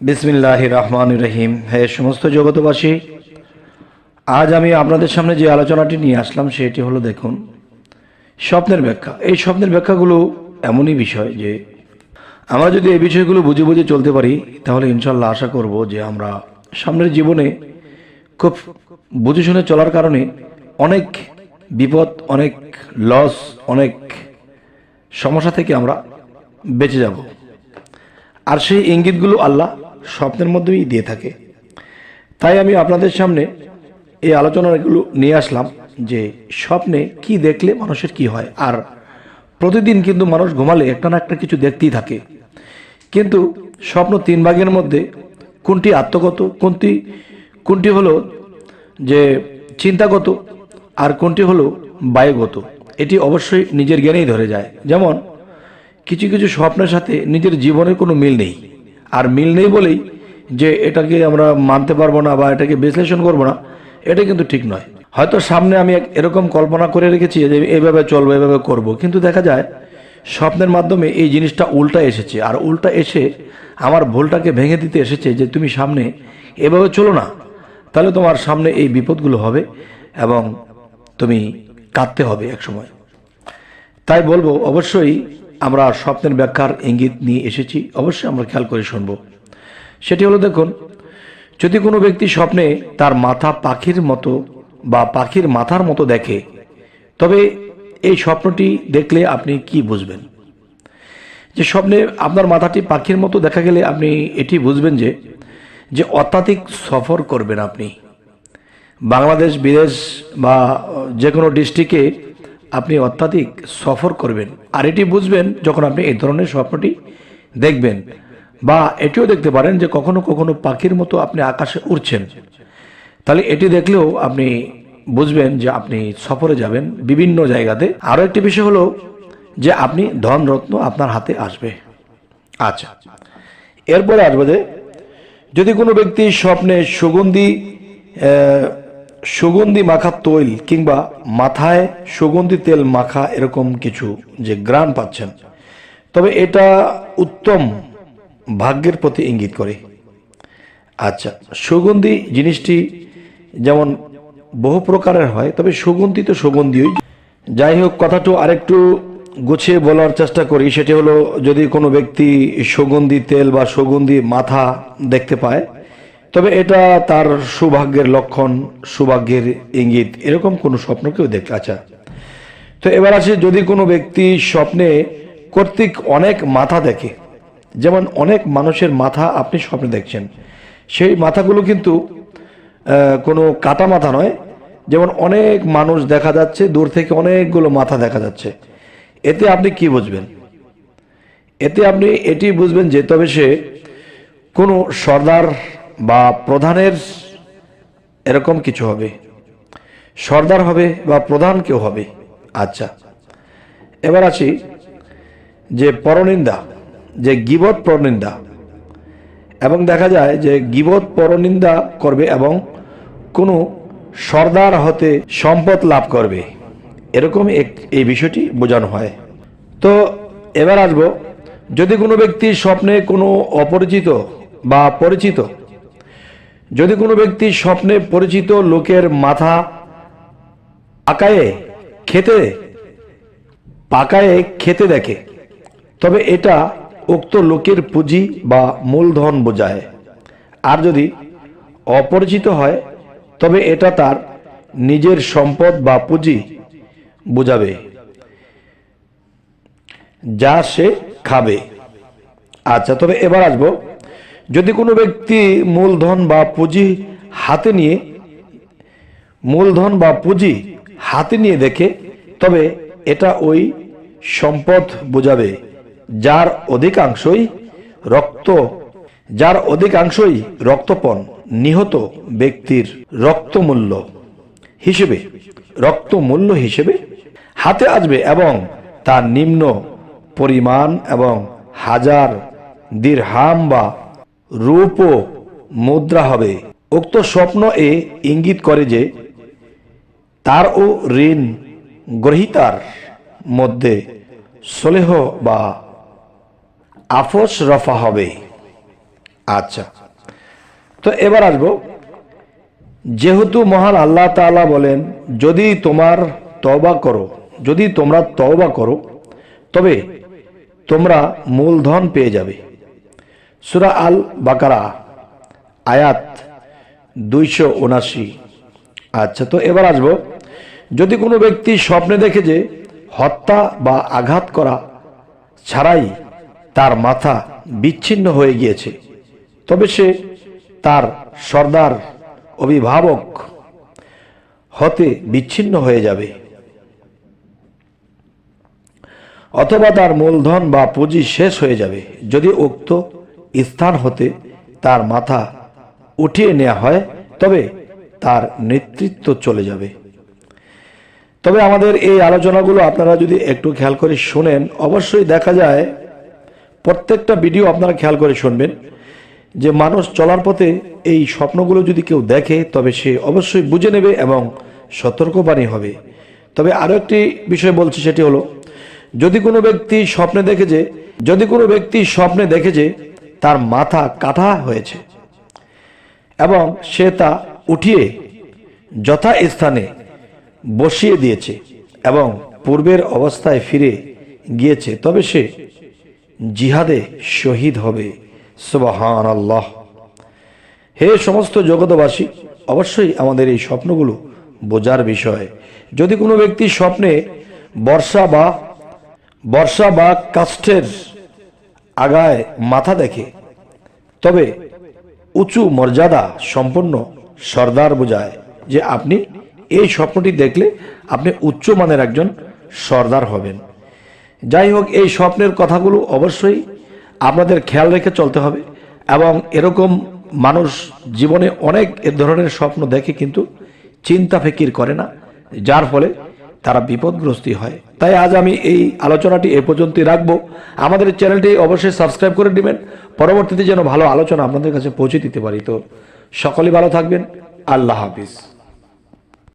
বিসমিল্লাহির রহমানির রহিম। হে সমস্ত জগতবাসী, আজ আমি আপনাদের সামনে যে আলোচনাটি নিয়ে আসলাম সেটি হলো, দেখুন, স্বপ্নের ব্যাখ্যা। এই স্বপ্নের ব্যাখ্যাগুলো এমনই বিষয় যে আমরা যদি এই বিষয়গুলো বুঝে বুঝে চলতে পারি, তাহলে ইনশাল্লাহ আশা করব যে আমরা সামনের জীবনে খুব বুঝে শুনে চলার কারণে অনেক বিপদ, অনেক লস, অনেক সমস্যা থেকে আমরা বেঁচে যাব। আর সেই ইঙ্গিতগুলো আল্লাহ স্বপ্নের মধ্যেই দিয়ে থাকে। তাই আমি আপনাদের সামনে এই আলোচনাগুলো নিয়ে আসলাম যে স্বপ্নে কি দেখলে মানুষের কি হয়। আর প্রতিদিন কিন্তু মানুষ ঘুমালে একটা না একটা কিছু দেখতেই থাকে, কিন্তু স্বপ্ন তিন ভাগের মধ্যে কোনটি আত্মগত, কোনটি হলো যে চিন্তাগত, আর কোনটি হলো বায়ুগত। এটি অবশ্যই নিজের জ্ঞানেই ধরে যায়। যেমন কিছু কিছু স্বপ্নের সাথে নিজের জীবনের কোনো মিল নেই, আর মিল নেই বলেই যে এটাকে আমরা মানতে পারবো না বা এটাকে বিশ্লেষণ করবো না, এটা কিন্তু ঠিক নয়। হয়তো সামনে আমি এরকম কল্পনা করে রেখেছি যে এইভাবে চলবো, এভাবে করব, কিন্তু দেখা যায় স্বপ্নের মাধ্যমে এই জিনিসটা উল্টা এসেছে, আর উল্টা এসে আমার ভুলটাকে ভেঙে দিতে এসেছে যে তুমি সামনে এভাবে চলো না, তাহলে তোমার সামনে এই বিপদগুলো হবে এবং তুমি কাঁদতে হবে এক সময়। তাই বলবো, অবশ্যই আমরা স্বপ্নের ব্যাখ্যার ইঙ্গিত নিয়ে এসেছি, অবশ্যই আমরা খেয়াল করে শুনবো। সেটি হলো, দেখুন, যদি কোনো ব্যক্তি স্বপ্নে তার মাথা পাখির মতো বা পাখির মাথার মতো দেখে, তবে এই স্বপ্নটি দেখলে আপনি কি বুঝবেন? যে স্বপ্নে আপনার মাথাটি পাখির মতো দেখা গেলে আপনি এটি বুঝবেন যে অত্যাধিক সফর করবেন আপনি। বাংলাদেশ, বিদেশ বা যে কোনো ডিস্ট্রিক্টে আপনি অত্যাধিক সফর করবেন। আর এটি বুঝবেন যখন আপনি এই ধরনের স্বপ্নটি দেখবেন। বা এটিও দেখতে পারেন যে কখনো কখনো পাখির মতো আপনি আকাশে উড়ছেন, তাহলে এটি দেখলেও আপনি বুঝবেন যে আপনি সফরে যাবেন বিভিন্ন জায়গাতে। আরও একটি বিষয় হলো যে আপনি ধনরত্ন আপনার হাতে আসবে। আচ্ছা, এরপরে আসবে যে যদি কোনো ব্যক্তি স্বপ্নে সুগন্ধি মাখা তৈল কিংবা মাথায় সুগন্ধি তেল মাখা এরকম কিছু যে ঘ্রাণ পাচ্ছেন, তবে এটা উত্তম ভাগ্যের প্রতি ইঙ্গিত করে। আচ্ছা, সুগন্ধি জিনিসটি যেমন বহু প্রকারের হয়, তবে সুগন্ধি তো সুগন্ধিই। যাই হোক, কথাটা আরেকটু গুছিয়ে বলার চেষ্টা করি। সেটি হলো, যদি কোনো ব্যক্তি সুগন্ধি তেল বা সুগন্ধি মাথা দেখতে পায়, তবে এটা তার সৌভাগ্যের লক্ষণ, সৌভাগ্যের ইঙ্গিত, এরকম কোনো স্বপ্ন কেউ দেখে। আচ্ছা, তো এবার আসে, যদি কোনো ব্যক্তি স্বপ্নে কর্তৃক অনেক মাথা দেখে, যেমন অনেক মানুষের মাথা আপনি স্বপ্নে দেখছেন, সেই মাথাগুলো কিন্তু কোনো কাটা মাথা নয়, যেমন অনেক মানুষ দেখা যাচ্ছে, দূর থেকে অনেকগুলো মাথা দেখা যাচ্ছে। এতে আপনি কি বুঝবেন? এতে আপনি এটি বুঝবেন যে তবে সে কোনো সর্দার বা প্রধানের এরকম কিছু হবে, সর্দার হবে বা প্রধান কেউ হবে। আচ্ছা, এবার আসি যে পরনিন্দা, যে গীবত পরনিন্দা, এবং দেখা যায় যে গীবত পরনিন্দা করবে এবং কোনো সর্দার হতে সম্পদ লাভ করবে, এরকম এই বিষয়টি বোঝানো হয়। তো এবার আসবো, যদি কোনো ব্যক্তি স্বপ্নে কোনো অপরিচিত বা পরিচিত, যদি কোনো ব্যক্তি স্বপ্নে পরিচিত লোকের মাথা পাকায়ে খেতে দেখে, তবে এটা উক্ত লোকের পুঁজি বা মূলধন বোঝায়। আর যদি অপরিচিত হয়, তবে এটা তার নিজের সম্পদ বা পুঁজি বোঝাবে, যা সে খাবে। আচ্ছা, তবে এবার আসবো, যদি কোনো ব্যক্তি মূলধন বা পুঁজি হাতে নিয়ে দেখে, তবে এটা ওই সম্পদ বোঝাবে যার অধিকাংশই রক্তপণ নিহত ব্যক্তির রক্তমূল্য হিসেবে হাতে আসবে, এবং তার নিম্ন পরিমাণ এবং 1000 দিরহাম বা রূপ মুদ্রা হবে। উক্ত স্বপ্ন ইঙ্গিত করে যে তার ও ঋণ গ্রহীতার মধ্যে সলেহ বা আপোষ রফা হবে। আচ্ছা, তো এবার আসবো, যেহেতু মহান আল্লাহ তাআলা বলেন যদি তোমরা তওবা করো তবে তোমরা মূলধন পেয়ে যাবে। সূরা আল বাকারা আয়াত 279। আচ্ছা, তো এবার আসবো, যদি কোনো ব্যক্তি স্বপ্নে দেখে যে হত্যা বা আঘাত করা ছাড়াই তার মাথা বিচ্ছিন্ন হয়ে গিয়েছে, তবে সে তার সর্দার অভিভাবক হতে বিচ্ছিন্ন হয়ে যাবে, অথবা তার মূলধন বা পুঁজি শেষ হয়ে যাবে যদি উক্ত স্থান হতে তার মাথা উঠিয়ে নেওয়া হয়, তবে তার নেতৃত্ব চলে যাবে। তবে আমাদের এই আলোচনাগুলো আপনারা যদি একটু খেয়াল করে শুনেন, অবশ্যই দেখা যায় প্রত্যেকটা ভিডিও আপনারা খেয়াল করে শুনবেন যে মানুষ চলার পথে এই স্বপ্নগুলো যদি কেউ দেখে তবে সে অবশ্যই বুঝে নেবে এবং সতর্কবাণী হবে। তবে আরো একটি বিষয় বলছি, সেটি হলো, যদি কোনো ব্যক্তি স্বপ্নে দেখে যে তার মাথা কাটা হয়েছে এবং সে তা উঠিয়ে যথাস্থানে বসিয়ে দিয়েছে এবং পূর্বের অবস্থায় ফিরে গিয়েছে, তবে সে জিহাদে শহীদ হবে। সুবহানাল্লাহ। হে সমস্ত জগতবাসী, অবশ্যই আমাদের এই স্বপ্নগুলো বোঝার বিষয়। যদি কোনো ব্যক্তি স্বপ্নে বর্ষা বা কাষ্ঠের আগায় মাথা দেখে তবে উঁচু মর্যাদা সম্পন্ন সর্দার বোঝায় যে আপনি এই স্বপ্নটি দেখলে আপনি উচ্চ মানের একজন সর্দার হবেন। যাই হোক, এই স্বপ্নের কথাগুলো অবশ্যই আপনাদের খেয়াল রেখে চলতে হবে এবং এরকম মানুষ জীবনে অনেক এ ধরনের স্বপ্ন দেখে কিন্তু চিন্তা ফিকির করে না, যার ফলে তারা বিপদগ্রস্ত হয়। তাই আজ আমি এই আলোচনাটি এ পর্যন্তই রাখবো। আমাদের চ্যানেলটি অবশ্যই সাবস্ক্রাইব করে দিবেন, পরবর্তীতে যেন ভালো আলোচনা আপনাদের কাছে পৌঁছে দিতে পারি। তো সকলে ভালো থাকবেন। আল্লাহ হাফিজ।